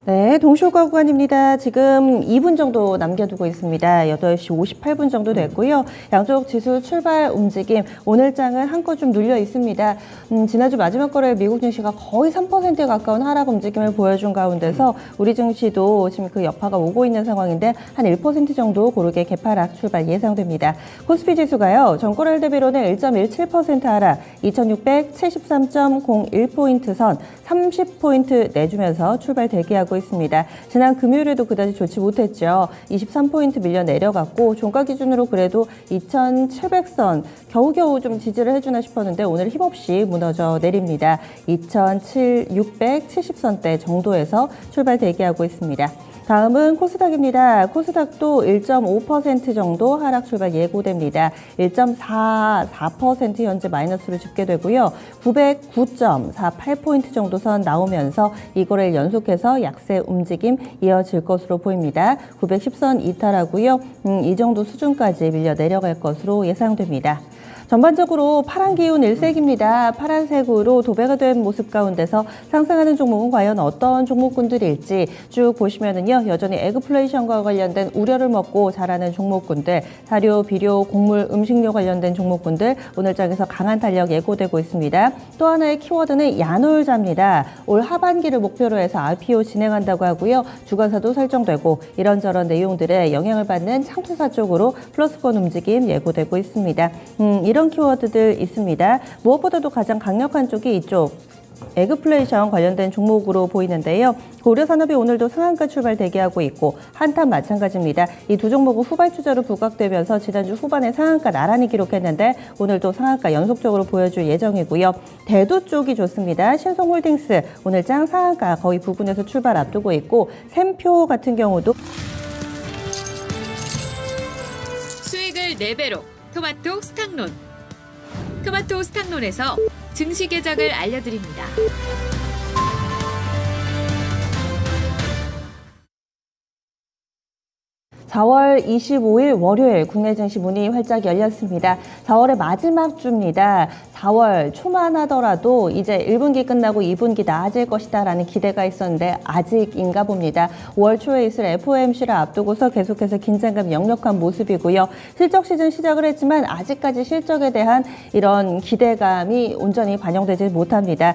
네, 동시효과 구간입니다. 지금 2분 정도 남겨두고 있습니다. 8시 58분 정도 됐고요. 양쪽 지수 출발 움직임, 오늘 장은 한껏 좀 눌려 있습니다. 지난주 마지막 거래 미국 증시가 거의 3%에 가까운 하락 움직임을 보여준 가운데서 우리 증시도 지금 그 여파가 오고 있는 상황인데 한 1% 정도 고르게 개파락 출발 예상됩니다. 코스피 지수가요, 전거래일 대비로는 1.17% 하락, 2673.01포인트 선 30포인트 내주면서 출발 대기하고 있습니다. 지난 금요일에도 그다지 좋지 못했죠. 23포인트 밀려 내려갔고 종가 기준으로 그래도 2,700선 겨우겨우 좀 지지를 해주나 싶었는데 오늘 힘없이 무너져 내립니다. 2,670선대 정도에서 출발 대기하고 있습니다. 다음은 코스닥입니다. 코스닥도 1.5% 정도 하락 출발 예고됩니다. 1.44% 현재 마이너스로 집계되고요. 909.48포인트 정도 선 나오면서 이 거래일 연속해서 약세 움직임 이어질 것으로 보입니다. 910선 이탈하고요. 이 정도 수준까지 밀려 내려갈 것으로 예상됩니다. 전반적으로 파란 기운 일색입니다. 파란색으로 도배가 된 모습 가운데서 상승하는 종목은 과연 어떤 종목군들일지 쭉 보시면은요, 여전히 에그플레이션과 관련된 우려를 먹고 자라는 종목군들, 사료, 비료, 곡물, 음식료 관련된 종목군들 오늘 장에서 강한 탄력 예고되고 있습니다. 또 하나의 키워드는 야놀자입니다. 올 하반기를 목표로 해서 IPO 진행한다고 하고요. 주가사도 설정되고 이런저런 내용들에 영향을 받는 창투사 쪽으로 플러스권 움직임 예고되고 있습니다. 이런 키워드들 있습니다. 무엇보다도 가장 강력한 쪽이 이쪽 에그플레이션 관련된 종목으로 보이는데요. 고려산업이 오늘도 상한가 출발 대기하고 있고 한탄 마찬가지입니다. 이 두 종목은 후발주자로 부각되면서 지난주 후반에 상한가 나란히 기록했는데 오늘도 상한가 연속적으로 보여줄 예정이고요. 대두 쪽이 좋습니다. 신성홀딩스 오늘 장 상한가 거의 부근에서 출발 앞두고 있고 샘표 같은 경우도 수익을 4배로 토마토 스탁론. 토마토 스탁론에서 증시 계작을 알려드립니다. 4월 25일 월요일 국내 증시 문이 활짝 열렸습니다. 4월의 마지막 주입니다. 4월 초만 하더라도 이제 1분기 끝나고 2분기 나아질 것이다라는 기대가 있었는데 아직인가 봅니다. 5월 초에 있을 FOMC를 앞두고서 계속해서 긴장감 역력한 모습이고요. 실적 시즌 시작을 했지만 아직까지 실적에 대한 이런 기대감이 온전히 반영되지 못합니다.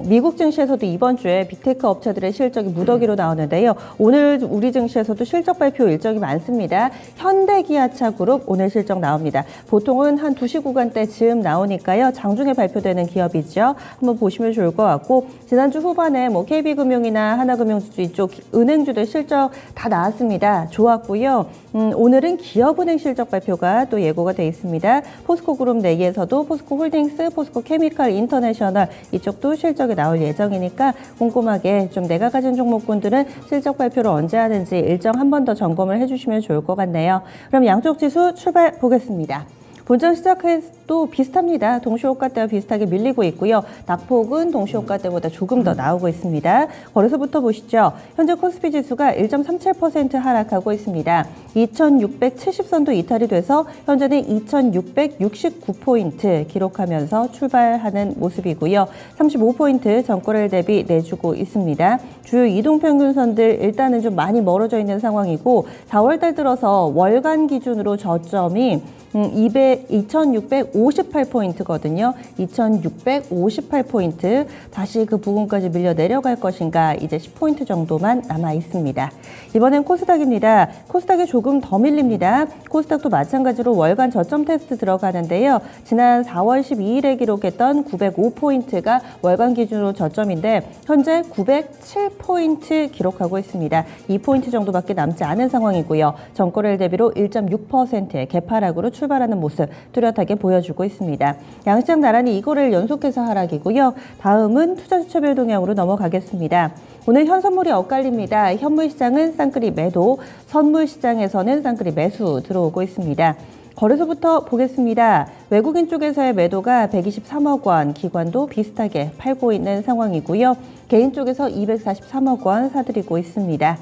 미국 증시에서도 이번 주에 빅테크 업체들의 실적이 무더기로 나오는데요. 오늘 우리 증시에서도 실적 발표 일정이 많습니다. 현대기아차그룹 오늘 실적 나옵니다. 보통은 한 2시 구간대 즈음 나오니까요. 장중에 발표되는 기업이죠. 한번 보시면 좋을 것 같고 지난주 후반에 KB금융이나 하나금융주 이쪽 은행주들 실적 다 나왔습니다. 좋았고요. 오늘은 기업은행 실적 발표가 또 예고가 돼 있습니다. 포스코그룹 내에서도 포스코홀딩스, 포스코케미칼 인터내셔널 이쪽도 실적이 나올 예정이니까 꼼꼼하게 좀 내가 가진 종목군들은 실적 발표를 언제 하는지 일정 한 번 더 점검을 해주시면 좋을 것 같네요. 그럼 양쪽 지수 출발 보겠습니다. 본장 시작해도 비슷합니다. 동시호가 때와 비슷하게 밀리고 있고요. 낙폭은 동시호가 때보다 조금 더 나오고 있습니다. 거래소부터 보시죠. 현재 코스피 지수가 1.37% 하락하고 있습니다. 2670선도 이탈이 돼서 현재는 2669포인트 기록하면서 출발하는 모습이고요. 35포인트 전거래일 대비 내주고 있습니다. 주요 이동평균선들 일단은 좀 많이 멀어져 있는 상황이고 4월달 들어서 월간 기준으로 저점이 2658포인트거든요. 2658포인트. 다시 그 부근까지 밀려 내려갈 것인가 이제 10포인트 정도만 남아 있습니다. 이번엔 코스닥입니다. 코스닥이 조금 더 밀립니다. 코스닥도 마찬가지로 월간 저점 테스트 들어가는데요. 지난 4월 12일에 기록했던 905포인트가 월간 기준으로 저점인데 현재 907포인트 기록하고 있습니다. 2포인트 정도밖에 남지 않은 상황이고요. 전거래일 대비로 1.6%의 개파락으로 출발하는 모습 뚜렷하게 보여주고 있습니다. 양시장 나란히 이거를 연속해서 하락이고요. 다음은 투자주체별 동향으로 넘어가겠습니다. 오늘 현선물이 엇갈립니다. 현물시장은 쌍끌이 매도, 선물시장에서는 쌍끌이 매수 들어오고 있습니다. 거래소부터 보겠습니다. 외국인 쪽에서의 매도가 123억 원, 기관도 비슷하게 팔고 있는 상황이고요. 개인 쪽에서 243억 원 사들이고 있습니다.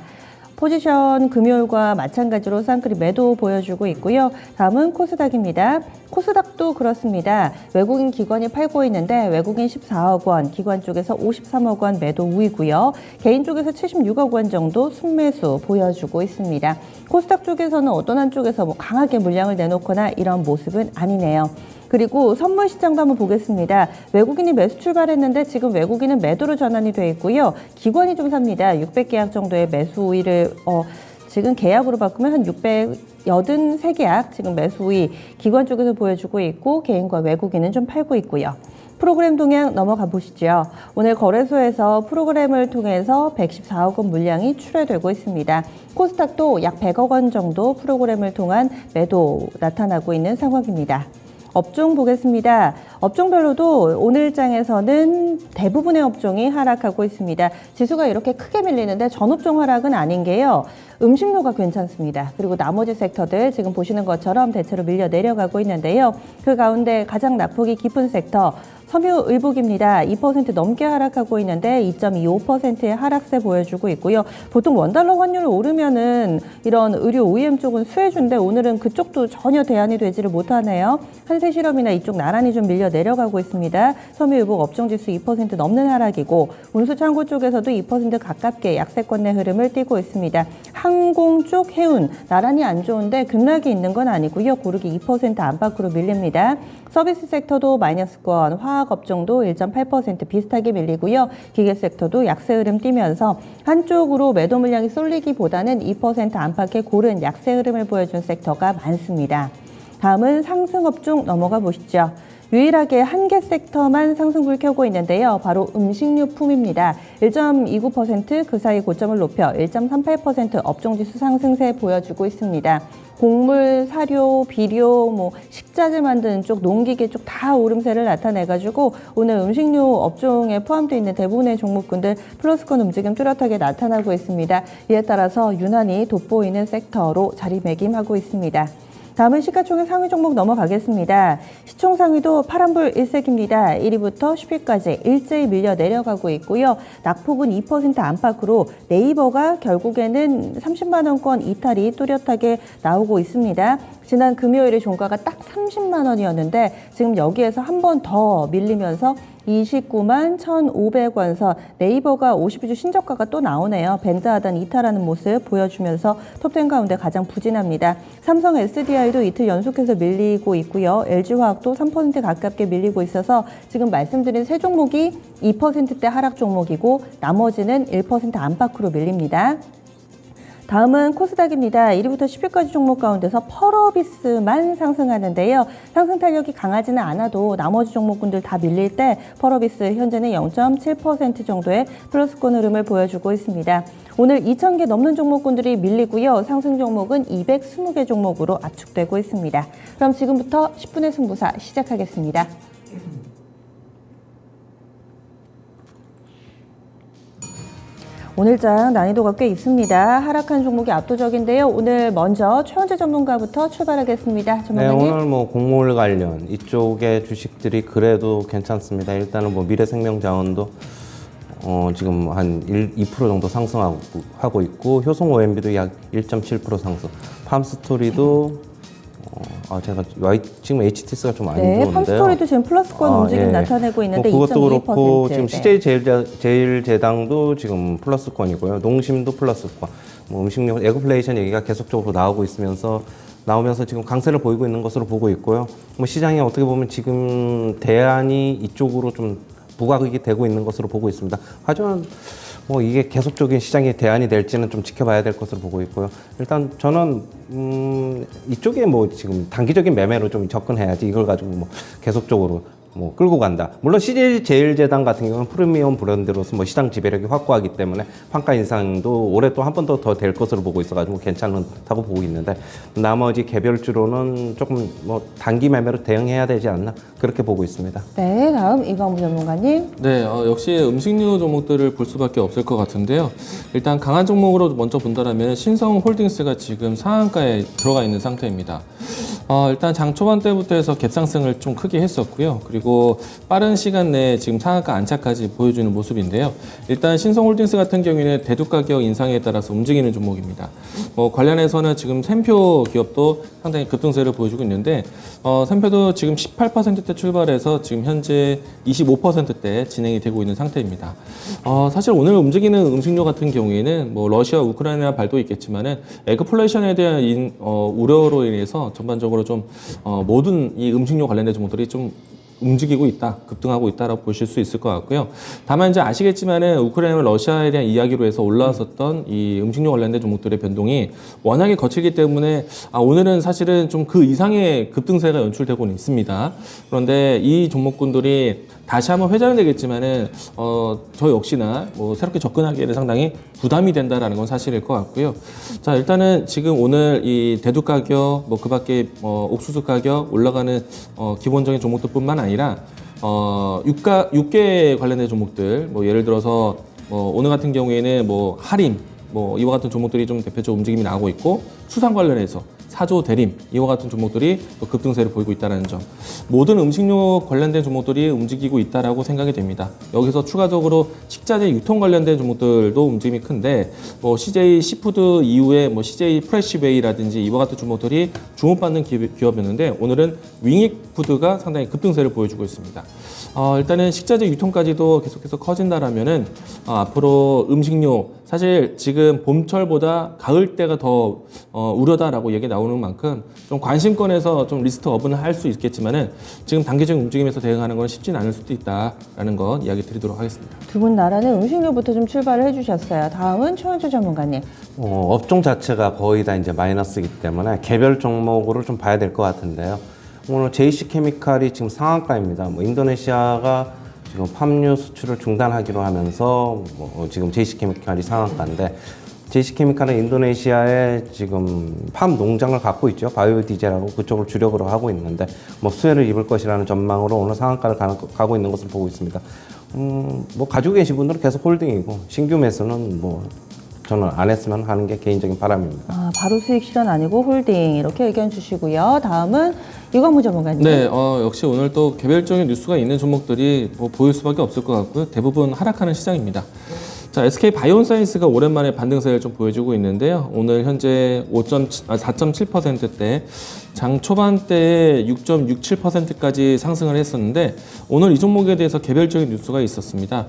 포지션 금요일과 마찬가지로 쌍끌이 매도 보여주고 있고요. 다음은 코스닥입니다. 코스닥도 그렇습니다. 외국인 기관이 팔고 있는데 외국인 14억 원, 기관 쪽에서 53억 원 매도 우이고요. 개인 쪽에서 76억 원 정도 순매수 보여주고 있습니다. 코스닥 쪽에서는 어떤 한쪽에서 뭐 강하게 물량을 내놓거나 이런 모습은 아니네요. 그리고 선물 시장도 한번 보겠습니다. 외국인이 매수 출발했는데 지금 외국인은 매도로 전환이 돼 있고요. 기관이 좀 삽니다. 600계약 정도의 매수 우위를 지금 계약으로 바꾸면 한 683계약 지금 매수 우위 기관 쪽에서 보여주고 있고 개인과 외국인은 좀 팔고 있고요. 프로그램 동향 넘어가 보시죠. 오늘 거래소에서 프로그램을 통해서 114억 원 물량이 출회되고 있습니다. 코스닥도 약 100억 원 정도 프로그램을 통한 매도 나타나고 있는 상황입니다. 업종 보겠습니다. 업종별로도 오늘장에서는 대부분의 업종이 하락하고 있습니다. 지수가 이렇게 크게 밀리는데 전업종 하락은 아닌 게요. 음식료가 괜찮습니다. 그리고 나머지 섹터들 지금 보시는 것처럼 대체로 밀려 내려가고 있는데요. 그 가운데 가장 낙폭이 깊은 섹터 섬유의복입니다. 2% 넘게 하락하고 있는데 2.25%의 하락세 보여주고 있고요. 보통 원달러 환율이 오르면은 이런 의료 OEM 쪽은 수혜주인데 오늘은 그쪽도 전혀 대안이 되지를 못하네요. 한세실험이나 이쪽 나란히 좀 밀려 내려가고 있습니다. 섬유의복 업종지수 2% 넘는 하락이고 운수창고 쪽에서도 2% 가깝게 약세권의 흐름을 띠고 있습니다. 항공 쪽 해운 나란히 안 좋은데 급락이 있는 건 아니고요. 고르게 2% 안팎으로 밀립니다. 서비스 섹터도 마이너스권, 화학 업종도 1.8% 비슷하게 밀리고요. 기계 섹터도 약세 흐름 띄면서 한쪽으로 매도 물량이 쏠리기보다는 2% 안팎의 고른 약세 흐름을 보여준 섹터가 많습니다. 다음은 상승 업종 넘어가 보시죠. 유일하게 한 개 섹터만 상승불 켜고 있는데요. 바로 음식료품입니다. 1.29% 그 사이 고점을 높여 1.38% 업종지수 상승세 보여주고 있습니다. 곡물, 사료, 비료, 식자재 만드는 쪽, 농기계 쪽 다 오름세를 나타내가지고 오늘 음식료 업종에 포함되어 있는 대부분의 종목군들 플러스권 움직임 뚜렷하게 나타나고 있습니다. 이에 따라서 유난히 돋보이는 섹터로 자리매김하고 있습니다. 다음은 시가총액 상위 종목 넘어가겠습니다. 시총 상위도 파란불 일색입니다. 1위부터 10위까지 일제히 밀려 내려가고 있고요. 낙폭은 2% 안팎으로 네이버가 결국에는 30만 원권 이탈이 뚜렷하게 나오고 있습니다. 지난 금요일에 종가가 딱 30만 원이었는데 지금 여기에서 한 번 더 밀리면서 29만 1,500원 선 네이버가 50주 신저가가 또 나오네요. 밴드 하단 이탈하는 모습 보여주면서 톱10 가운데 가장 부진합니다. 삼성 SDI도 이틀 연속해서 밀리고 있고요. LG화학도 3% 가깝게 밀리고 있어서 지금 말씀드린 세 종목이 2%대 하락 종목이고 나머지는 1% 안팎으로 밀립니다. 다음은 코스닥입니다. 1위부터 10위까지 종목 가운데서 펄어비스만 상승하는데요. 상승 탄력이 강하지는 않아도 나머지 종목군들 다 밀릴 때 펄어비스 현재는 0.7% 정도의 플러스권 흐름을 보여주고 있습니다. 오늘 2,000개 넘는 종목군들이 밀리고요. 상승 종목은 220개 종목으로 압축되고 있습니다. 그럼 지금부터 10분의 승부사 시작하겠습니다. 오늘장 난이도가 꽤 있습니다. 하락한 종목이 압도적인데요. 오늘 먼저 최원재 전문가부터 출발하겠습니다. 네, 전문가님. 오늘 곡물 관련 이쪽의 주식들이 그래도 괜찮습니다. 일단은 미래생명자원도 지금 한 2% 정도 상승하고 있고 효성 OMB도 약 1.7% 상승. 팜스토리도 제가 지금 HTS가 좀 안 좋은데요. 팜스토리도 지금 플러스권 움직임 나타내고 있는데 그것도 2.2%. 그렇고 지금 CJ제일제당도 지금 플러스권이고요. 농심도 플러스권. 음식료 에그플레이션 얘기가 계속적으로 나오면서 지금 강세를 보이고 있는 것으로 보고 있고요. 시장이 어떻게 보면 지금 대안이 이쪽으로 좀 부각이 되고 있는 것으로 보고 있습니다. 하지만 이게 계속적인 시장의 대안이 될지는 좀 지켜봐야 될 것으로 보고 있고요. 일단 저는 이쪽에 지금 단기적인 매매로 좀 접근해야지 이걸 가지고 계속적으로 끌고 간다. 물론 CJ제일제당 같은 경우는 프리미엄 브랜드로서 시장 지배력이 확고하기 때문에 판가 인상도 올해 또 한 번 더 될 것으로 보고 있어가지고 괜찮다고 보고 있는데 나머지 개별주로는 조금 단기 매매로 대응해야 되지 않나 그렇게 보고 있습니다. 네, 다음 이광무 전문가님. 네, 역시 음식료 종목들을 볼 수밖에 없을 것 같은데요. 일단 강한 종목으로 먼저 본다면 신성홀딩스가 지금 상한가에 들어가 있는 상태입니다. 일단 장 초반 때부터 해서 갭 상승을 좀 크게 했었고요. 그리고 빠른 시간 내에 지금 상한가 안착까지 보여주는 모습인데요. 일단 신성홀딩스 같은 경우에는 대두 가격 인상에 따라서 움직이는 종목입니다. 관련해서는 지금 샘표 기업도 상당히 급등세를 보여주고 있는데 샘표도 지금 18%대 출발해서 지금 현재 25%대 진행이 되고 있는 상태입니다. 사실 오늘 움직이는 음식료 같은 경우에는 뭐 러시아, 우크라이나 발도 있겠지만은 에그플레이션에 대한 우려로 인해서 전반적으로 좀 모든 이 음식료 관련된 종목들이 좀 움직이고 있다, 급등하고 있다라고 보실 수 있을 것 같고요. 다만 이제 아시겠지만은 우크라이나, 러시아에 대한 이야기로 해서 올라왔었던 이 음식료 관련된 종목들의 변동이 워낙에 거칠기 때문에 오늘은 사실은 좀 그 이상의 급등세가 연출되고는 있습니다. 그런데 이 종목군들이 다시 한번 회자는 되겠지만은 저 역시나 뭐 새롭게 접근하기에는 상당히 부담이 된다라는 건 사실일 것 같고요. 자, 일단은 지금 오늘 이 대두 가격, 뭐 그밖에 옥수수 가격 올라가는 기본적인 종목들뿐만 아니라 육계 관련된 종목들, 뭐 예를 들어서 오늘 같은 경우에는 뭐 할인, 뭐 이와 같은 종목들이 좀 대표적 움직임이 나오고 있고, 수산 관련해서 사조, 대림 이와 같은 종목들이 또 급등세를 보이고 있다는 점, 모든 음식료 관련된 종목들이 움직이고 있다라고 생각이 됩니다. 여기서 추가적으로 식자재 유통 관련된 종목들도 움직임이 큰데, 뭐 CJ 시푸드 이후에 뭐 CJ 프레시웨이라든지 이와 같은 종목들이 주목받는 기업이었는데, 오늘은 윙익푸드가 상당히 급등세를 보여주고 있습니다. 일단은 식자재 유통까지도 계속해서 커진다라면은 앞으로 음식료, 사실 지금 봄철보다 가을 때가 더 우려다라고 얘기 나오는 만큼 좀 관심권에서 좀 리스트업은 할 수 있겠지만은 지금 단기적인 움직임에서 대응하는 건 쉽지는 않을 수도 있다라는 건 이야기 드리도록 하겠습니다. 두 분 나라는 음식료부터 좀 출발을 해주셨어요. 다음은 최원주 전문가님. 업종 자체가 거의 다 이제 마이너스이기 때문에 개별 종목으로 좀 봐야 될 것 같은데요. 오늘 JC케미칼이 지금 상한가입니다. 뭐 인도네시아가 지금 팜유 수출을 중단하기로 하면서 지금 JC케미칼이 상한가인데, JC케미칼은 인도네시아에 지금 팜 농장을 갖고 있죠. 바이오디젤하고 그쪽을 주력으로 하고 있는데 뭐 수혜를 입을 것이라는 전망으로 오늘 상한가를 가고 있는 것을 보고 있습니다. 뭐 가지고 계신 분들은 계속 홀딩이고, 신규 매수는 뭐 저는 안 했으면 하는 게 개인적인 바람입니다. 바로 수익 실현 아니고 홀딩, 이렇게 의견 주시고요. 다음은 이광무 전문가님. 네, 역시 오늘 또 개별적인 뉴스가 있는 종목들이 뭐 보일 수밖에 없을 것 같고요. 대부분 하락하는 시장입니다. 자, SK 바이오사이언스가 오랜만에 반등세를 좀 보여주고 있는데요. 오늘 현재 4.7%대, 장 초반대에 6.67%까지 상승을 했었는데, 오늘 이 종목에 대해서 개별적인 뉴스가 있었습니다.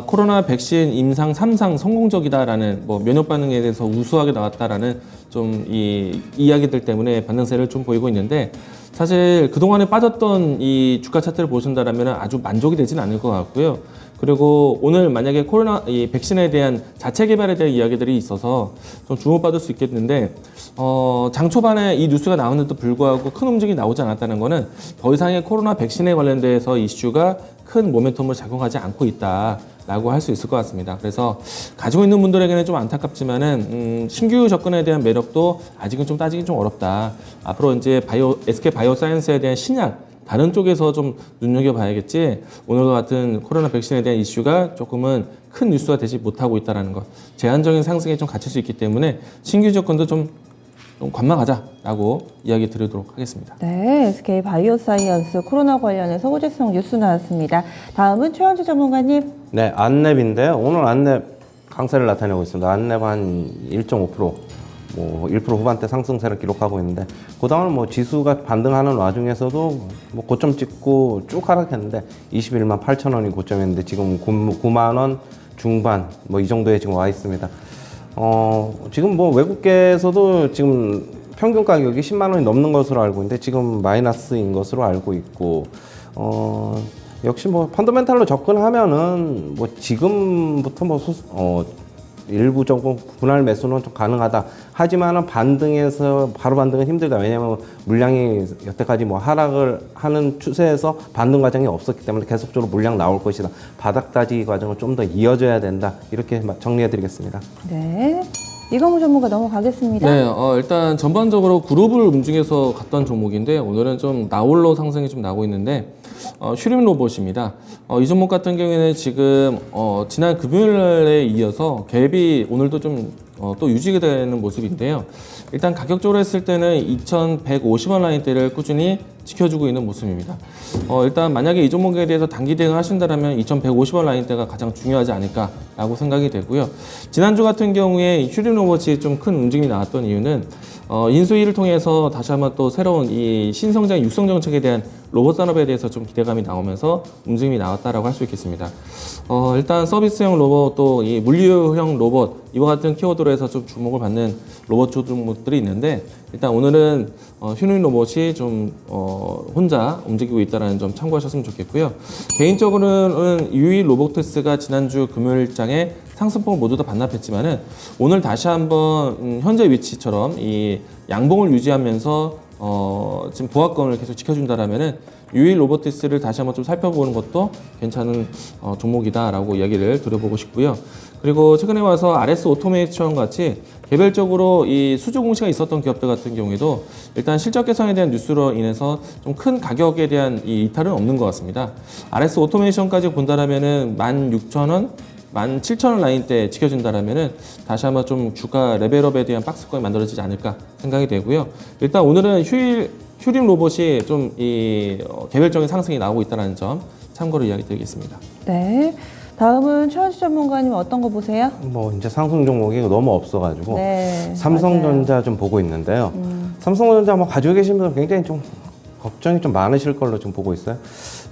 코로나 백신 임상 3상 성공적이다라는, 뭐 면역 반응에 대해서 우수하게 나왔다라는 좀 이 이야기들 때문에 반등세를 좀 보이고 있는데, 사실 그동안에 빠졌던 이 주가 차트를 보신다라면 아주 만족이 되지는 않을 것 같고요. 그리고 오늘 만약에 코로나 이 백신에 대한 자체 개발에 대한 이야기들이 있어서 좀 주목받을 수 있겠는데, 장 초반에 이 뉴스가 나왔는데도 불구하고 큰 움직임이 나오지 않았다는 거는 더 이상의 코로나 백신에 관련돼서 이슈가 큰 모멘텀을 작용하지 않고 있다라고 할 수 있을 것 같습니다. 그래서 가지고 있는 분들에게는 좀 안타깝지만은 신규 접근에 대한 매력도 아직은 좀 따지기 좀 어렵다. 앞으로 이제 SK 바이오사이언스에 대한 신약, 다른 쪽에서 좀 눈여겨봐야겠지, 오늘과 같은 코로나 백신에 대한 이슈가 조금은 큰 뉴스가 되지 못하고 있다는 것, 제한적인 상승에 좀 갇힐 수 있기 때문에 신규 접근도 좀 관망하자라고 이야기 드리도록 하겠습니다. 네, SK 바이오사이언스 코로나 관련해서 호재성 뉴스 나왔습니다. 다음은 최원주 전문가님. 네, 안랩인데요. 오늘 안랩 강세를 나타내고 있습니다. 안랩 한 1.5%, 뭐 1% 후반대 상승세를 기록하고 있는데, 그다음은 뭐 지수가 반등하는 와중에서도 뭐 고점 찍고 쭉 하락했는데 21만 8천 원이 고점이었는데 지금 9만 원 중반 뭐 이 정도에 지금 와 있습니다. 지금 뭐 외국계에서도 지금 평균 가격이 10만 원이 넘는 것으로 알고 있는데 지금 마이너스인 것으로 알고 있고, 역시 뭐 펀더멘탈로 접근하면은 뭐 지금부터 뭐 일부적으로 분할 매수는 좀 가능하다. 하지만은 반등에서 바로 반등은 힘들다. 왜냐하면 물량이 여태까지 뭐 하락을 하는 추세에서 반등 과정이 없었기 때문에 계속적으로 물량 나올 것이다. 바닥 다지기 과정을 좀 더 이어져야 된다. 이렇게 정리해드리겠습니다. 네, 이광무 전문가 넘어가겠습니다. 네, 일단 전반적으로 그룹을 움직여서 갔던 종목인데, 오늘은 좀 나홀로 상승이 좀 나고 있는데, 슈림 로봇입니다. 이 종목 같은 경우에는 지금 지난 금요일에 이어서 갭이 오늘도 좀 또 유지가 되는 모습인데요. 일단 가격적으로 했을 때는 2,150원 라인대를 꾸준히 지켜주고 있는 모습입니다. 일단 만약에 이 종목에 대해서 단기 대응을 하신다면 2,150원 라인대가 가장 중요하지 않을까라고 생각이 되고요. 지난주 같은 경우에 휴림 로봇이 좀 큰 움직임이 나왔던 이유는 인수위를 통해서 다시 한번 또 새로운 이 신성장 육성 정책에 대한 로봇 산업에 대해서 좀 기대감이 나오면서 움직임이 나왔다라고 할 수 있겠습니다. 일단 서비스형 로봇 또 이 물류형 로봇 이와 같은 키워드로 해서 좀 주목을 받는 로봇 종목들이 있는데 일단 오늘은 휴림 로봇이 좀 혼자 움직이고 있다는 점 참고하셨으면 좋겠고요. 개인적으로는 유이 로보트스가 지난주 금요일장에 상승폭을 모두 다 반납했지만은 오늘 다시 한번 현재 위치처럼 이 양봉을 유지하면서 지금 보합권을 계속 지켜준다라면은 유일 로보티스를 다시 한번 좀 살펴보는 것도 괜찮은 종목이다라고 이야기를 드려보고 싶고요. 그리고 최근에 와서 RS 오토메이션 같이 개별적으로 이 수주 공시가 있었던 기업들 같은 경우에도 일단 실적 개선에 대한 뉴스로 인해서 좀 큰 가격에 대한 이 이탈은 없는 것 같습니다. RS 오토메이션까지 본다라면은 16,000원 17,000원 라인대 지켜준다라면은 다시 한번 좀 주가 레벨업에 대한 박스권이 만들어지지 않을까 생각이 되고요. 일단 오늘은 휴림 로봇이 좀 이 개별적인 상승이 나오고 있다는 점 참고로 이야기 드리겠습니다. 네. 다음은 최원수 전문가님 어떤 거 보세요? 뭐 이제 상승 종목이 너무 없어가지고 네, 삼성전자 좀 보고 있는데요. 삼성전자 뭐 가지고 계신 분들 굉장히 좀 걱정이 좀 많으실 걸로 좀 보고 있어요.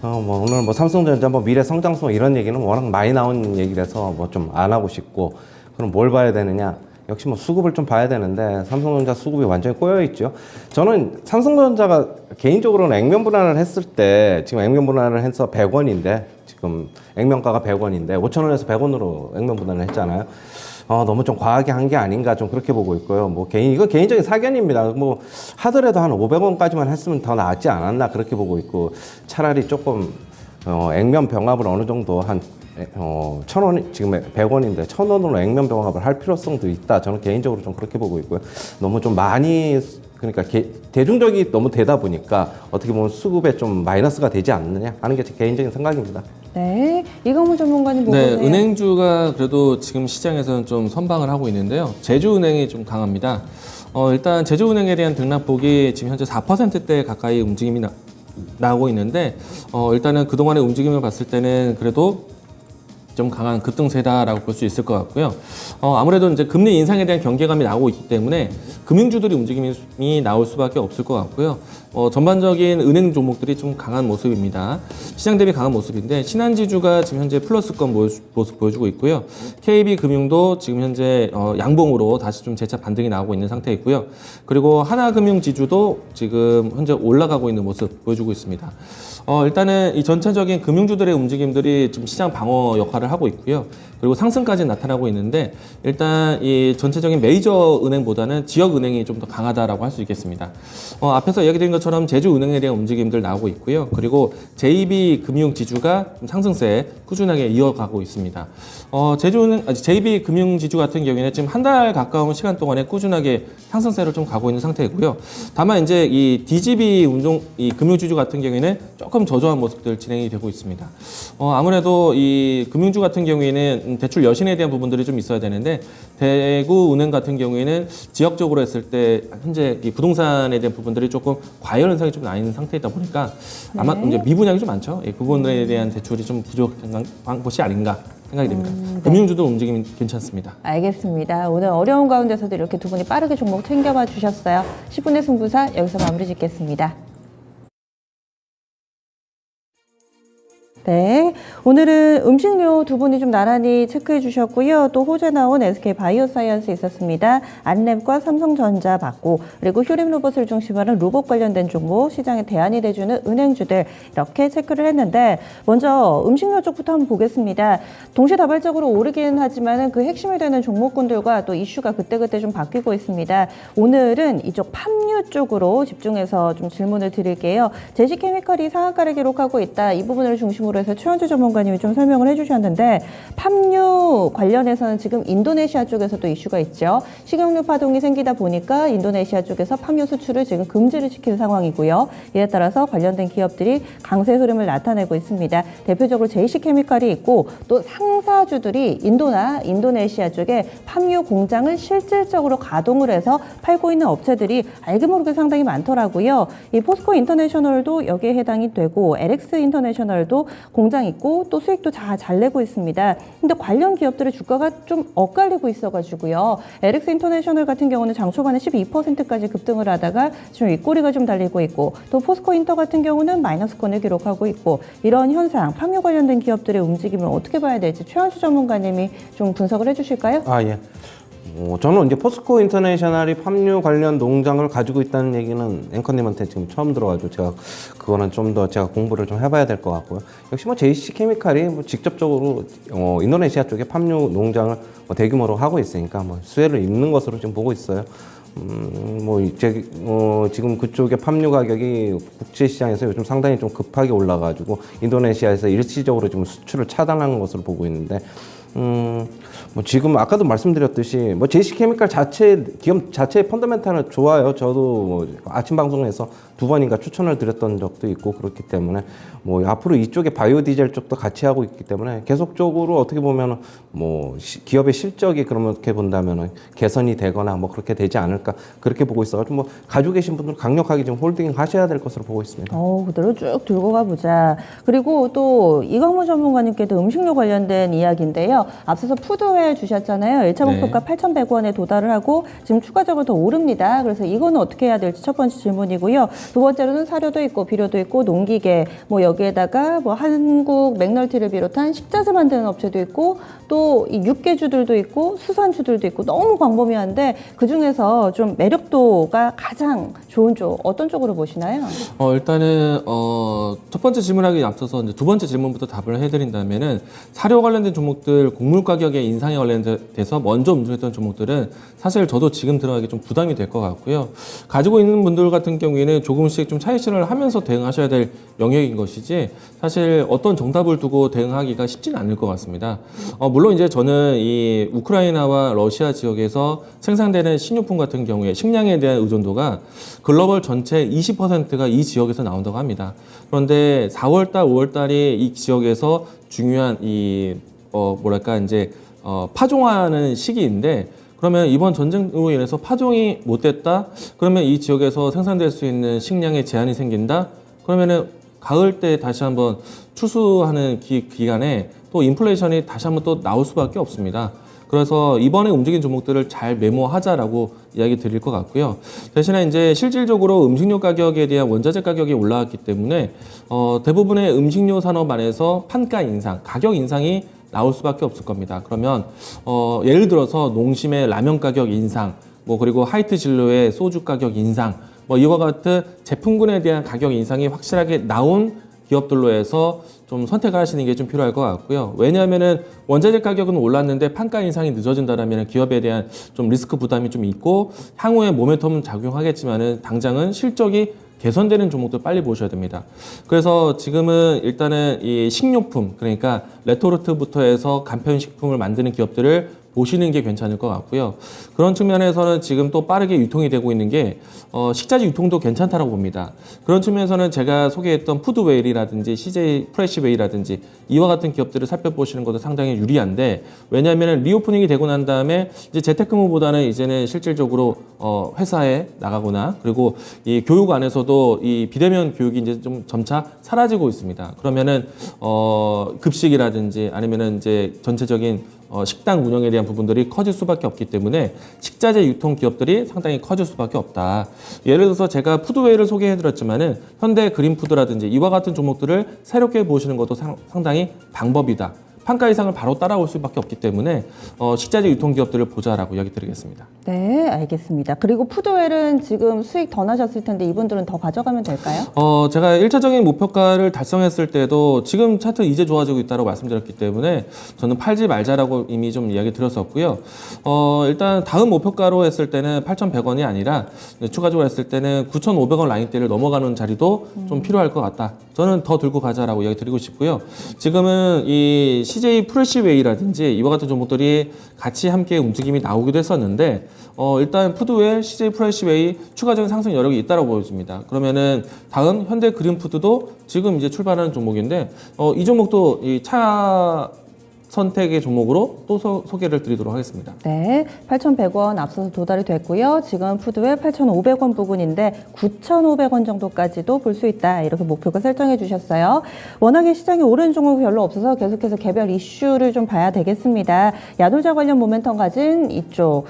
뭐 오늘 뭐 삼성전자 뭐 미래 성장성 이런 얘기는 워낙 많이 나온 얘기라서 뭐 좀 안 하고 싶고, 그럼 뭘 봐야 되느냐? 역시 뭐 수급을 좀 봐야 되는데 삼성전자 수급이 완전히 꼬여 있죠. 저는 삼성전자가 개인적으로는 액면 분할을 했을 때, 지금 액면 분할을 해서 100원인데 지금 액면가가 100원인데 5,000원에서 100원으로 액면 분할을 했잖아요. 너무 좀 과하게 한 게 아닌가 좀 그렇게 보고 있고요. 뭐 이건 개인적인 사견입니다. 뭐 하더라도 한 500원까지만 했으면 더 낫지 않았나 그렇게 보고 있고, 차라리 조금 액면 병합을 어느 정도 한 1,000원, 지금 100원인데 1,000원으로 액면 병합을 할 필요성도 있다. 저는 개인적으로 좀 그렇게 보고 있고요. 너무 좀 많이, 그러니까 대중적이 너무 되다 보니까 어떻게 보면 수급에 좀 마이너스가 되지 않느냐 하는 게 제 개인적인 생각입니다. 네. 이강문 전문가님 뭐 네, 보세요? 은행주가 그래도 지금 시장에서는 좀 선방을 하고 있는데요. 제주은행이 좀 강합니다. 일단 제주은행에 대한 등락폭이 지금 현재 4%대 가까이 움직임이 나오고 있는데, 일단은 그동안의 움직임을 봤을 때는 그래도 좀 강한 급등세다라고 볼 수 있을 것 같고요. 아무래도 이제 금리 인상에 대한 경계감이 나오고 있기 때문에 금융주들이 움직임이 나올 수밖에 없을 것 같고요. 전반적인 은행 종목들이 좀 강한 모습입니다. 시장 대비 강한 모습인데, 신한지주가 지금 현재 플러스권 모습 보여주고 있고요. KB금융도 지금 현재 양봉으로 다시 좀 재차 반등이 나오고 있는 상태 있고요. 그리고 하나금융지주도 지금 현재 올라가고 있는 모습 보여주고 있습니다. 일단은 이 전체적인 금융주들의 움직임들이 좀 시장 방어 역할을 하고 있고요. 그리고 상승까지 나타나고 있는데, 일단 이 전체적인 메이저 은행보다는 지역 은행이 좀 더 강하다라고 할 수 있겠습니다. 앞에서 이야기드린 것처럼 제주은행에 대한 움직임들 나오고 있고요. 그리고 JB금융지주가 좀 상승세 꾸준하게 이어가고 있습니다. JB금융지주 같은 경우에는 지금 한 달 가까운 시간 동안에 꾸준하게 상승세를 좀 가고 있는 상태이고요. 다만 이제 이 DGB 이 금융지주 같은 경우에는 조금 저조한 모습들 진행이 되고 있습니다. 아무래도 이 금융주 같은 경우에는 대출 여신에 대한 부분들이 좀 있어야 되는데, 대구은행 같은 경우에는 지역적으로 했을 때 현재 이 부동산에 대한 부분들이 조금 과열 현상이 좀 나 있는 상태이다 보니까 아마 이제 미분양이 좀 많죠. 그 부분에 대한 대출이 좀 부족한 것이 아닌가 생각이 됩니다. 금융주도 움직임이 괜찮습니다. 알겠습니다. 오늘 어려운 가운데서도 이렇게 두 분이 빠르게 종목 챙겨봐 주셨어요. 10분의 승부사 여기서 마무리 짓겠습니다. 네, 오늘은 음식료 두 분이 좀 나란히 체크해 주셨고요. 또 호재 나온 SK 바이오사이언스 있었습니다. 안랩과 삼성전자 받고, 그리고 휴림 로봇을 중심으로 하는 로봇 관련된 종목, 시장에 대안이 돼주는 은행주들 이렇게 체크를 했는데, 먼저 음식료 쪽부터 한번 보겠습니다. 동시다발적으로 오르기는 하지만 그 핵심이 되는 종목군들과 또 이슈가 그때그때 좀 바뀌고 있습니다. 오늘은 이쪽 팜유 쪽으로 집중해서 좀 질문을 드릴게요. 제시케미컬이 상한가를 기록하고 있다. 이 부분을 중심으로 해서 최원주 전문가 전문가님이 좀 설명을 해주셨는데 팜유 관련해서는 지금 인도네시아 쪽에서도 이슈가 있죠. 식용유 파동이 생기다 보니까 인도네시아 쪽에서 팜유 수출을 지금 금지를 시킨 상황이고요. 이에 따라서 관련된 기업들이 강세 흐름을 나타내고 있습니다. 대표적으로 JC케미칼이 있고 또 상사주들이 인도나 인도네시아 쪽에 팜유 공장을 실질적으로 가동을 해서 팔고 있는 업체들이 알게 모르게 상당히 많더라고요. 이 포스코 인터내셔널도 여기에 해당이 되고 LX 인터내셔널도 공장 있고 또 수익도 잘 내고 있습니다. 근데 관련 기업들의 주가가 좀 엇갈리고 있어가지고요. LX 인터내셔널 같은 경우는 장 초반에 12%까지 급등을 하다가 지금 윗꼬리가 좀 달리고 있고 또 포스코 인터 같은 경우는 마이너스권을 기록하고 있고 이런 현상, 팜유 관련된 기업들의 움직임을 어떻게 봐야 될지 최현수 전문가님이 좀 분석을 해주실까요? 예. 저는 이제 포스코 인터내셔널이 팜유 관련 농장을 가지고 있다는 얘기는 앵커님한테 지금 처음 들어가지고 제가 그거는 좀 더 제가 공부를 좀 해봐야 될 것 같고요. 역시 뭐 JC케미칼이 뭐 직접적으로 인도네시아 쪽에 팜유 농장을 뭐 대규모로 하고 있으니까 뭐 수혜를 입는 것으로 지금 보고 있어요. 지금 그쪽의 팜유 가격이 국제 시장에서 요즘 상당히 좀 급하게 올라가지고 인도네시아에서 일시적으로 지금 수출을 차단하는 것으로 보고 있는데. 지금 아까도 말씀드렸듯이 JC케미칼 기업 자체의 펀더멘탈은 좋아요. 저도 아침 방송에서 2번인가 추천을 드렸던 적도 있고 그렇기 때문에 앞으로 이쪽에 바이오 디젤 쪽도 같이 하고 있기 때문에 계속적으로 어떻게 보면 기업의 실적이 그렇게 본다면 개선이 되거나 그렇게 되지 않을까 그렇게 보고 있어가지고 가지고 계신 분들 강력하게 지금 홀딩 하셔야 될 것으로 보고 있습니다. 그대로 쭉 들고 가보자. 그리고 또 이광무 전문가님께도 음식료 관련된 이야기인데요. 앞서서 푸드웨어 주셨잖아요. 1차 목표가 8,100원에 도달을 하고 지금 추가적으로 더 오릅니다. 그래서 이거는 어떻게 해야 될지 첫 번째 질문이고요. 두 번째로는 사료도 있고 비료도 있고 농기계 여기에다가 한국 맥널티를 비롯한 식자재 만드는 업체도 있고 또 이 육개주들도 있고 수산주들도 있고 너무 광범위한데 그중에서 좀 매력도가 가장 좋은 쪽 어떤 쪽으로 보시나요? 일단은 첫 번째 질문하기 앞서서 이제 두 번째 질문부터 답을 해드린다면은 사료 관련된 종목들 곡물 가격의 인상에 관련돼서 먼저 움직였던 종목들은 사실 저도 지금 들어가기 좀 부담이 될 것 같고요. 가지고 있는 분들 같은 경우에는 조금씩 좀 차익 실현을 하면서 대응하셔야 될 영역인 것이지 사실 어떤 정답을 두고 대응하기가 쉽지는 않을 것 같습니다. 물론 이제 저는 이 우크라이나와 러시아 지역에서 생산되는 식료품 같은 경우에 식량에 대한 의존도가 글로벌 전체 20%가 이 지역에서 나온다고 합니다. 그런데 4월달, 5월달이 이 지역에서 중요한 파종하는 시기인데 그러면 이번 전쟁으로 인해서 파종이 못 됐다? 그러면 이 지역에서 생산될 수 있는 식량에 제한이 생긴다? 그러면은 가을 때 다시 한번 추수하는 기간에 또 인플레이션이 다시 한번 또 나올 수밖에 없습니다. 그래서 이번에 움직인 종목들을 잘 메모하자라고 이야기 드릴 것 같고요. 대신에 이제 실질적으로 음식료 가격에 대한 원자재 가격이 올라왔기 때문에 대부분의 음식료 산업 안에서 판가 인상, 가격 인상이 나올 수밖에 없을 겁니다. 그러면 예를 들어서 농심의 라면 가격 인상, 그리고 하이트 진로의 소주 가격 인상, 이와 같은 제품군에 대한 가격 인상이 확실하게 나온 기업들로 해서 좀 선택을 하시는 게 좀 필요할 것 같고요. 왜냐하면은 원자재 가격은 올랐는데 판가 인상이 늦어진다라면 기업에 대한 좀 리스크 부담이 좀 있고 향후에 모멘텀은 작용하겠지만은 당장은 실적이 개선되는 종목들 빨리 보셔야 됩니다. 그래서 지금은 일단은 이 식료품, 그러니까 레토르트부터 해서 간편식품을 만드는 기업들을 보시는 게 괜찮을 것 같고요. 그런 측면에서는 지금 또 빠르게 유통이 되고 있는 게 식자재 유통도 괜찮다라고 봅니다. 그런 측면에서는 제가 소개했던 푸드웨일이라든지 CJ 프레시웨이라든지 이와 같은 기업들을 살펴보시는 것도 상당히 유리한데 왜냐하면 리오프닝이 되고 난 다음에 이제 재택근무보다는 이제는 실질적으로 회사에 나가거나 그리고 이 교육 안에서도 이 비대면 교육이 이제 좀 점차 사라지고 있습니다. 그러면은 급식이라든지 아니면은 이제 전체적인 식당 운영에 대한 부분들이 커질 수밖에 없기 때문에 식자재 유통 기업들이 상당히 커질 수밖에 없다. 예를 들어서 제가 푸드웨이를 소개해드렸지만은 현대 그린푸드라든지 이와 같은 종목들을 새롭게 보시는 것도 상당히 방법이다. 판가 이상을 바로 따라올 수밖에 없기 때문에 식자재 유통기업들을 보자라고 이야기 드리겠습니다. 네, 알겠습니다. 그리고 푸드웰은 지금 수익 더 나셨을 텐데 이분들은 더 가져가면 될까요? 제가 1차적인 목표가를 달성했을 때도 지금 차트 이제 좋아지고 있다고 말씀드렸기 때문에 저는 팔지 말자라고 이미 좀 이야기 드렸었고요. 일단 다음 목표가로 했을 때는 8,100원이 아니라 추가적으로 했을 때는 9,500원 라인대를 넘어가는 자리도 좀 필요할 것 같다. 저는 더 들고 가자라고 이야기 드리고 싶고요. 지금은 이 CJ 프레시웨이라든지 이와 같은 종목들이 같이 함께 움직임이 나오기도 했었는데 일단 푸드웰, CJ 프레시웨이 추가적인 상승 여력이 있다고 보여집니다. 그러면은 다음 현대 그린푸드도 지금 이제 출발하는 종목인데 이 종목도 이 차 선택의 종목으로 또 소개를 드리도록 하겠습니다. 네, 8,100원 앞서서 도달이 됐고요. 지금 푸드웰 8,500원 부근인데 9,500원 정도까지도 볼 수 있다. 이렇게 목표가 설정해 주셨어요. 워낙에 시장이 오른 종목이 별로 없어서 계속해서 개별 이슈를 좀 봐야 되겠습니다. 야놀자 관련 모멘텀 가진 이쪽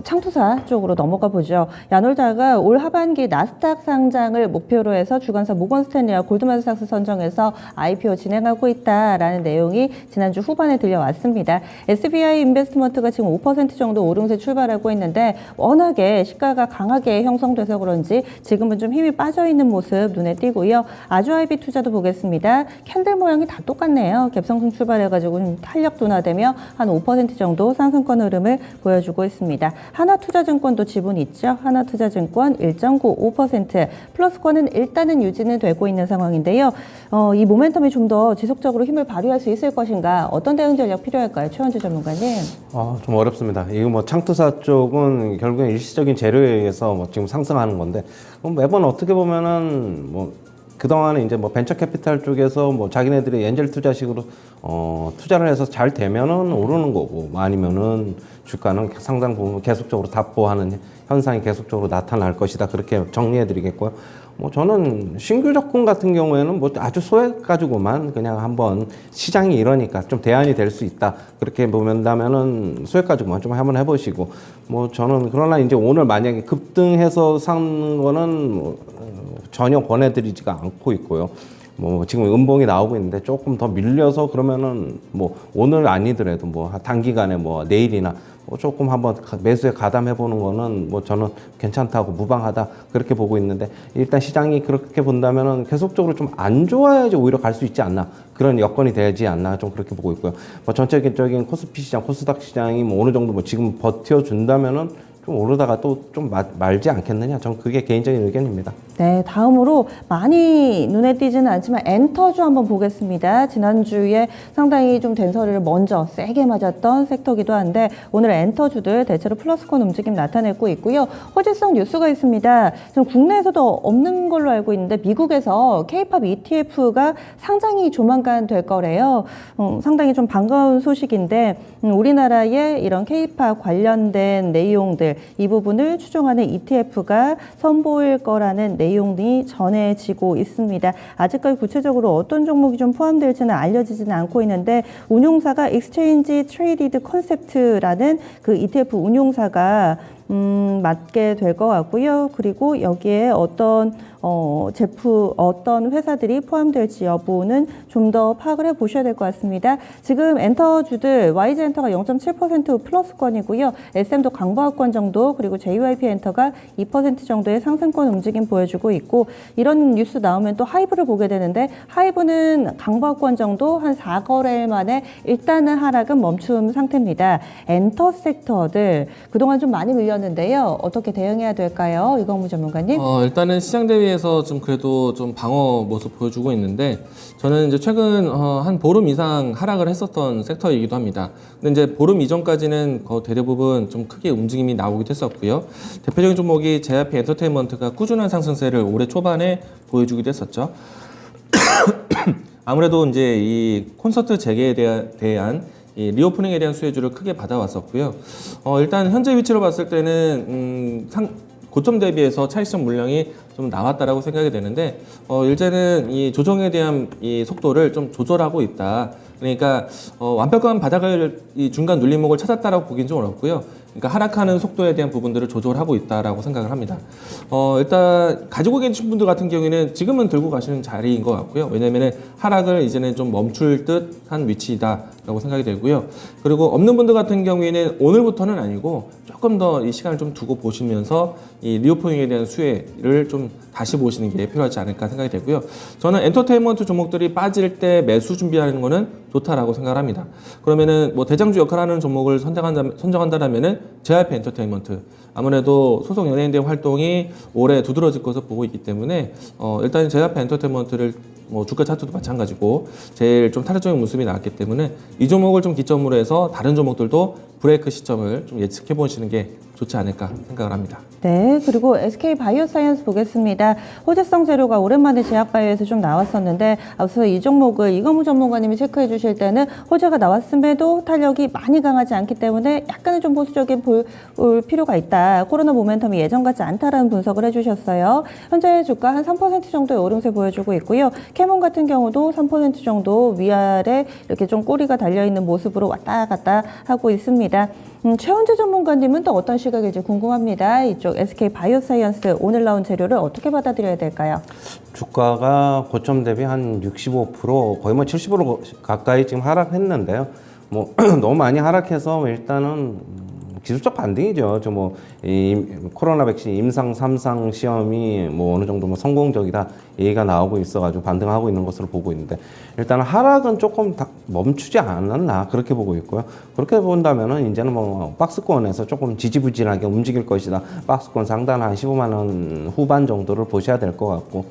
창투사 쪽으로 넘어가 보죠. 야놀자가 올 하반기 나스닥 상장을 목표로 해서 주관사 모건스탠리와 골드만삭스 선정해서 IPO 진행하고 있다라는 내용이 지난주 후반에 들려왔습니다. SBI 인베스트먼트가 지금 5% 정도 오름세 출발하고 있는데 워낙에 시가가 강하게 형성돼서 그런지 지금은 좀 힘이 빠져 있는 모습 눈에 띄고요. 아주아이비 투자도 보겠습니다. 캔들 모양이 다 똑같네요. 갭상승 출발해가지고 좀 탄력 둔화되며 한 5% 정도 상승권 흐름을 보여주고 있습니다. 하나투자증권도 지분 있죠. 하나투자증권 1.95%, 플러스권은 일단은 유지는 되고 있는 상황인데요. 이 모멘텀이 좀 더 지속적으로 힘을 발휘할 수 있을 것인가? 어떤 대응 전략 필요할까요? 최원주 전문가님. 좀 어렵습니다. 이거 뭐 창투사 쪽은 결국엔 일시적인 재료에 의해서 뭐 지금 상승하는 건데 매번 어떻게 보면은 뭐 그동안에 이제 뭐 벤처 캐피탈 쪽에서 뭐 자기네들이 엔젤 투자식으로 투자를 해서 잘 되면은 오르는 거고 아니면은 주가는 상당 부분 계속적으로 답보하는 현상이 계속적으로 나타날 것이다. 그렇게 정리해 드리겠고요. 뭐 저는 신규 접근 같은 경우에는 뭐 아주 소액 가지고만 그냥 한번 시장이 이러니까 좀 대안이 될 수 있다. 그렇게 보면다면은 소액 가지고만 좀 한번 해보시고 뭐 저는 그러나 이제 오늘 만약에 급등해서 산 거는 뭐 전혀 권해드리지가 않고 있고요. 뭐 지금 음봉이 나오고 있는데 조금 더 밀려서 그러면은 뭐 오늘 아니더라도 뭐 단기간에 뭐 내일이나 뭐 조금 한번 매수에 가담해 보는 거는 뭐 저는 괜찮다고 무방하다 그렇게 보고 있는데 일단 시장이 그렇게 본다면은 계속적으로 좀 안 좋아야지 오히려 갈 수 있지 않나 그런 여건이 되지 않나 좀 그렇게 보고 있고요. 뭐 전체적인 코스피 시장, 코스닥 시장이 뭐 어느 정도 뭐 지금 버텨준다면은 좀 오르다가 또 좀 말지 않겠느냐. 저는 그게 개인적인 의견입니다. 네, 다음으로 많이 눈에 띄지는 않지만 엔터주 한번 보겠습니다. 지난주에 상당히 좀 된서리를 먼저 세게 맞았던 섹터기도 한데 오늘 엔터주들 대체로 플러스권 움직임 나타내고 있고요. 호재성 뉴스가 있습니다. 지금 국내에서도 없는 걸로 알고 있는데 미국에서 K-팝 ETF가 상장이 조만간 될 거래요. 상당히 좀 반가운 소식인데 우리나라의 이런 K-팝 관련된 내용들 이 부분을 추종하는 ETF가 선보일 거라는 내용이 전해지고 있습니다. 아직까지 구체적으로 어떤 종목이 좀 포함될지는 알려지지는 않고 있는데 운용사가 Exchange Traded Concept라는 그 ETF 운용사가 맡게 될 것 같고요. 그리고 여기에 어떤 어떤 회사들이 포함될지 여부는 좀 더 파악을 해보셔야 될 것 같습니다. 지금 엔터주들 YG엔터가 0.7% 플러스권이고요. SM도 강보합권 정도 그리고 JYP 엔터가 2% 정도의 상승권 움직임 보여주고 있고 이런 뉴스 나오면 또 하이브를 보게 되는데 하이브는 강보합권 정도 한 4거래일 만에 일단은 하락은 멈춤 상태입니다. 엔터 섹터들 그동안 좀 많이 밀렸는데요. 어떻게 대응해야 될까요? 이광무 전문가님. 일단은 시장 대비해서 좀 그래도 좀 방어 모습 보여주고 있는데 저는 이제 최근 한 보름 이상 하락을 했었던 섹터이기도 합니다. 근데 이제 보름 이전까지는 대부분 좀 크게 움직임이 나오기도 했었고요. 대표적인 종목이 JYP 엔터테인먼트가 꾸준한 상승세를 올해 초반에 보여주기도 했었죠. 아무래도 이제 이 콘서트 재개에 대한 이 리오프닝에 대한 수혜주를 크게 받아왔었고요. 일단 현재 위치로 봤을 때는 고점 대비해서 차익성 물량이 좀 나왔다라고 생각이 되는데 일제는 이 조정에 대한 이 속도를 좀 조절하고 있다. 그러니까 완벽한 바닥을 이 중간 눌림목을 찾았다라고 보기는 좀 어렵고요. 그러니까 하락하는 속도에 대한 부분들을 조절하고 있다라고 생각을 합니다. 일단 가지고 계신 분들 같은 경우에는 지금은 들고 가시는 자리인 것 같고요. 왜냐하면 하락을 이제는 좀 멈출 듯한 위치다라고 생각이 되고요. 그리고 없는 분들 같은 경우에는 오늘부터는 아니고 조금 더 이 시간을 좀 두고 보시면서 이 리오프닝에 대한 수혜를 좀 다시 보시는 게 필요하지 않을까 생각이 되고요. 저는 엔터테인먼트 종목들이 빠질 때 매수 준비하는 거는 좋다라고 생각을 합니다. 그러면은 뭐 대장주 역할하는 종목을 선정한다라면은 JYP 엔터테인먼트, 아무래도 소속 연예인들 활동이 올해 두드러질 것으로 보고 있기 때문에 일단 JYP 엔터테인먼트를 뭐 주가 차트도 마찬가지고 제일 좀 타격적인 모습이 나왔기 때문에 이 종목을 좀 기점으로 해서 다른 종목들도 브레이크 시점을 좀 예측해 보시는 게 좋지 않을까 생각을 합니다. 네, 그리고 SK 바이오사이언스 보겠습니다. 호재성 재료가 오랜만에 제약바이오에서 좀 나왔었는데 앞서 이 종목을 이건무 전문가님이 체크해 주실 때는 호재가 나왔음에도 탄력이 많이 강하지 않기 때문에 약간은 좀 보수적인 볼 필요가 있다. 코로나 모멘텀이 예전 같지 않다라는 분석을 해주셨어요. 현재 주가 한 3% 정도의 오름세 보여주고 있고요. 캐몬 같은 경우도 3% 정도 위아래 이렇게 좀 꼬리가 달려있는 모습으로 왔다 갔다 하고 있습니다. 최원재 전문가님은 또 어떤 시각일지 궁금합니다. 이쪽 SK 바이오사이언스 오늘 나온 재료를 어떻게 받아들여야 될까요? 주가가 고점 대비 한 65% 거의 뭐 70% 가까이 지금 하락했는데요. 뭐 너무 많이 하락해서 일단은 기술적 반등이죠. 저 뭐 이 코로나 백신 임상 3상 시험이 뭐 어느 정도 뭐 성공적이다 얘기가 나오고 있어가지고 반등하고 있는 것으로 보고 있는데 일단 하락은 조금 멈추지 않았나 그렇게 보고 있고요. 그렇게 본다면은 이제는 뭐 박스권에서 조금 지지부진하게 움직일 것이다. 박스권 상단 한 15만 원 후반 정도를 보셔야 될 것 같고.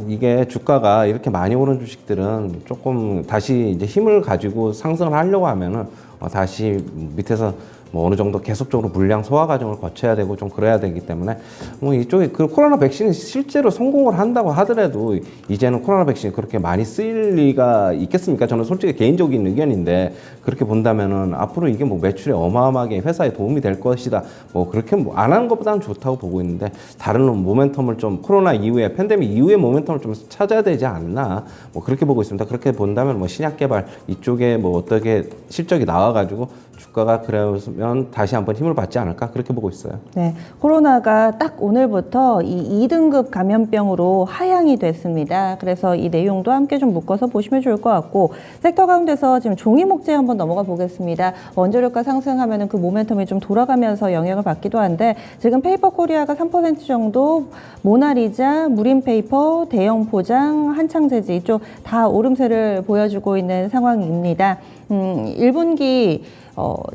이게 주가가 이렇게 많이 오른 주식들은 조금 다시 이제 힘을 가지고 상승을 하려고 하면은 다시 밑에서 뭐 어느 정도 계속적으로 물량 소화 과정을 거쳐야 되고 좀 그래야 되기 때문에 뭐 이쪽에 그 코로나 백신이 실제로 성공을 한다고 하더라도 이제는 코로나 백신이 그렇게 많이 쓰일 리가 있겠습니까? 저는 솔직히 개인적인 의견인데 그렇게 본다면은 앞으로 이게 뭐 매출에 어마어마하게 회사에 도움이 될 것이다. 뭐 그렇게 뭐 안 하는 것보다는 좋다고 보고 있는데 다른 모멘텀을 좀 코로나 이후에 팬데믹 이후의 모멘텀을 좀 찾아야 되지 않나 뭐 그렇게 보고 있습니다. 그렇게 본다면 뭐 신약 개발 이쪽에 뭐 어떻게 실적이 나와가지고 주가가 그러면 다시 한번 힘을 받지 않을까 그렇게 보고 있어요. 네, 코로나가 딱 오늘부터 이 2등급 감염병으로 하향이 됐습니다. 그래서 이 내용도 함께 좀 묶어서 보시면 좋을 것 같고 섹터 가운데서 지금 종이목재 한번 넘어가 보겠습니다. 원자료가 상승하면 그 모멘텀이 좀 돌아가면서 영향을 받기도 한데 지금 페이퍼코리아가 3% 정도, 모나리자, 무림페이퍼, 대형포장, 한창재지 이쪽 다 오름세를 보여주고 있는 상황입니다. 1분기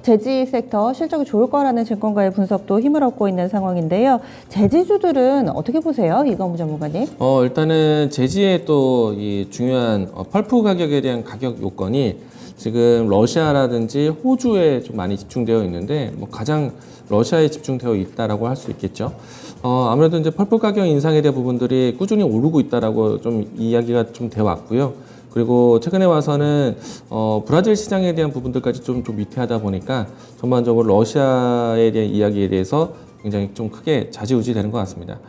재지 섹터 실적이 좋을 거라는 증권가의 분석도 힘을 얻고 있는 상황인데요. 재지주들은 어떻게 보세요? 이건무 전문가님? 일단은 재지의 또 이 중요한 펄프 가격에 대한 가격 요건이 지금 러시아라든지 호주에 좀 많이 집중되어 있는데 뭐 가장 러시아에 집중되어 있다라고 할 수 있겠죠. 아무래도 이제 펄프 가격 인상에 대한 부분들이 꾸준히 오르고 있다라고 좀 이야기가 좀 되어 왔고요. 그리고 최근에 와서는 브라질 시장에 대한 부분들까지 좀 위태하다 보니까 전반적으로 러시아에 대한 이야기에 대해서 굉장히 좀 크게 좌지우지 되는 것 같습니다.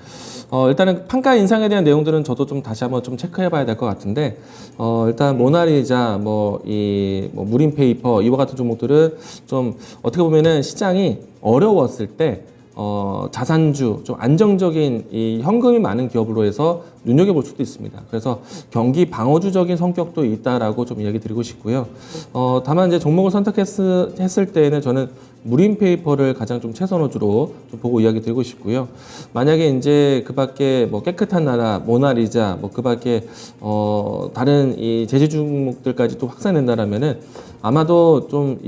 일단은 판가 인상에 대한 내용들은 저도 좀 다시 한번 좀 체크해봐야 될 것 같은데 일단 모나리자, 무림페이퍼 이와 같은 종목들은 좀 어떻게 보면은 시장이 어려웠을 때 자산주, 좀 안정적인 이 현금이 많은 기업으로 해서 눈여겨볼 수도 있습니다. 그래서 경기 방어주적인 성격도 있다라고 좀 이야기 드리고 싶고요. 다만 이제 종목을 선택했을 때에는 저는 무림페이퍼를 가장 좀 최선호주로 좀 보고 이야기 드리고 싶고요. 만약에 이제 그 밖에 뭐 깨끗한 나라, 모나리자, 뭐 그 밖에 다른 이 재지 종목들까지 또 확산된다라면은 아마도 좀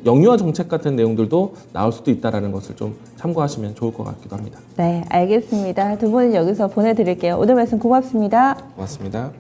영유아 정책 같은 내용들도 나올 수도 있다라는 것을 좀 참고하시면 좋을 것 같기도 합니다. 네, 알겠습니다. 두 분은 여기서 보내드릴게요. 오늘 말씀 고맙습니다. 고맙습니다.